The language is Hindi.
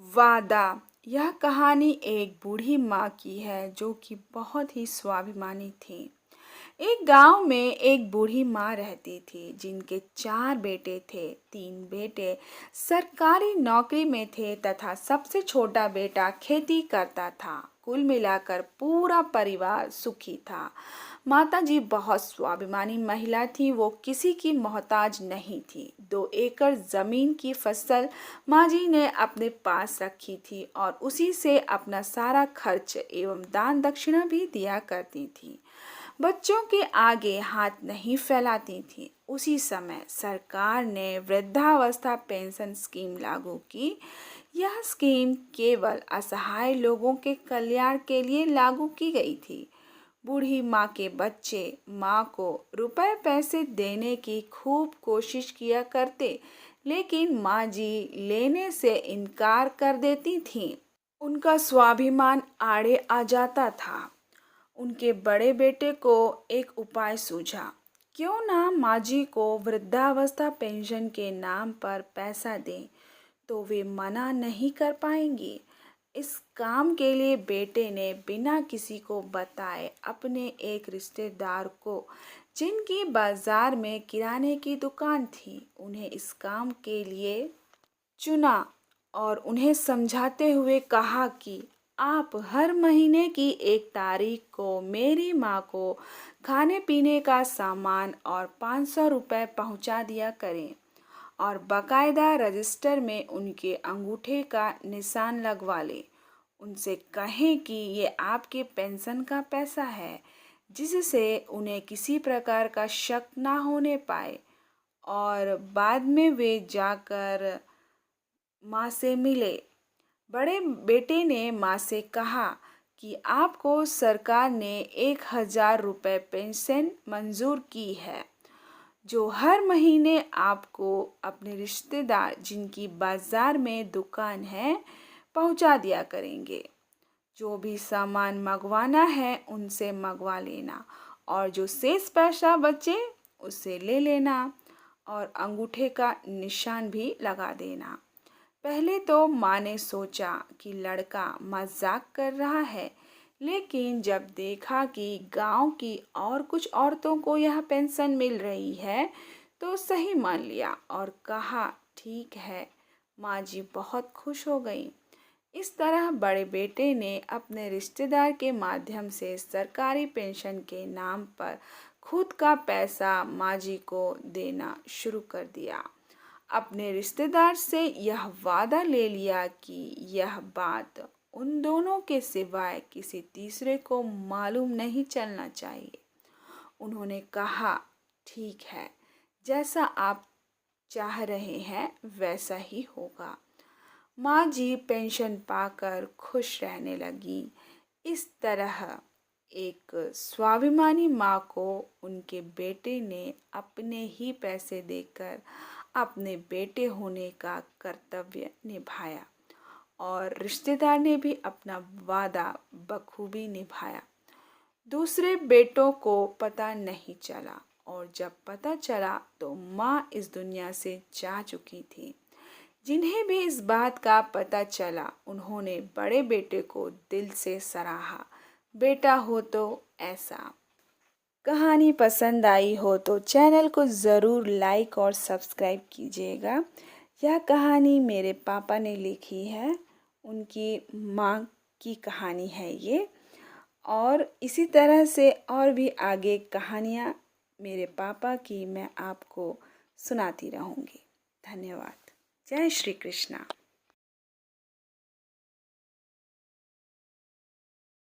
वादा। यह कहानी एक बूढ़ी माँ की है जो कि बहुत ही स्वाभिमानी थी। एक गांव में एक बूढ़ी माँ रहती थी जिनके 4 बेटे थे। 3 बेटे सरकारी नौकरी में थे तथा सबसे छोटा बेटा खेती करता था। कुल मिलाकर पूरा परिवार सुखी था। माताजी बहुत स्वाभिमानी महिला थी। वो किसी की मोहताज नहीं थी। 2 एकड़ जमीन की फसल माँ जी ने अपने पास रखी थी और उसी से अपना सारा खर्च एवं दान दक्षिणा भी दिया करती थी। बच्चों के आगे हाथ नहीं फैलाती थी। उसी समय सरकार ने वृद्धावस्था पेंशन स्कीम लागू की। यह स्कीम केवल असहाय लोगों के कल्याण के लिए लागू की गई थी। बूढ़ी माँ के बच्चे माँ को रुपए पैसे देने की खूब कोशिश किया करते, लेकिन माँ जी लेने से इनकार कर देती थीं। उनका स्वाभिमान आड़े आ जाता था। उनके बड़े बेटे को एक उपाय सूझा। क्यों ना माँ जी को वृद्धावस्था पेंशन के नाम पर पैसा दें, तो वे मना नहीं कर पाएंगी। इस काम के लिए बेटे ने बिना किसी को बताए अपने एक रिश्तेदार को, जिनकी बाजार में किराने की दुकान थी, उन्हें इस काम के लिए चुना और उन्हें समझाते हुए कहा कि आप हर महीने की 1 तारीख को मेरी माँ को खाने पीने का सामान और 500 रुपये पहुँचा दिया करें और बाकायदा रजिस्टर में उनके अंगूठे का निशान लगवा लें। उनसे कहें कि ये आपके पेंशन का पैसा है, जिससे उन्हें किसी प्रकार का शक ना होने पाए। और बाद में वे जाकर माँ से मिले। बड़े बेटे ने माँ से कहा कि आपको सरकार ने 1000 रुपये पेंशन मंजूर की है, जो हर महीने आपको अपने रिश्तेदार जिनकी बाजार में दुकान है पहुंचा दिया करेंगे। जो भी सामान मंगवाना है उनसे मंगवा लेना और जो शेष पैसा बचे उसे ले लेना और अंगूठे का निशान भी लगा देना। पहले तो माँ ने सोचा कि लड़का मजाक कर रहा है, लेकिन जब देखा कि गांव की और कुछ औरतों को यह पेंशन मिल रही है, तो सही मान लिया और कहा ठीक है। माँ जी बहुत खुश हो गई। इस तरह बड़े बेटे ने अपने रिश्तेदार के माध्यम से सरकारी पेंशन के नाम पर खुद का पैसा माँ जी को देना शुरू कर दिया। अपने रिश्तेदार से यह वादा ले लिया कि यह बात उन दोनों के सिवाय किसी तीसरे को मालूम नहीं चलना चाहिए। उन्होंने कहा ठीक है, जैसा आप चाह रहे हैं वैसा ही होगा। माँ जी पेंशन पाकर खुश रहने लगी। इस तरह एक स्वाभिमानी माँ को उनके बेटे ने अपने ही पैसे देकर अपने बेटे होने का कर्तव्य निभाया और रिश्तेदार ने भी अपना वादा बखूबी निभाया। दूसरे बेटों को पता नहीं चला और जब पता चला तो माँ इस दुनिया से जा चुकी थी। जिन्हें भी इस बात का पता चला, उन्होंने बड़े बेटे को दिल से सराहा। बेटा हो तो ऐसा। कहानी पसंद आई हो तो चैनल को ज़रूर लाइक और सब्सक्राइब कीजिएगा। यह कहानी मेरे पापा ने लिखी है। उनकी माँ की कहानी है ये। और इसी तरह से और भी आगे कहानियाँ मेरे पापा की मैं आपको सुनाती रहूँगी। धन्यवाद। जय श्री कृष्णा।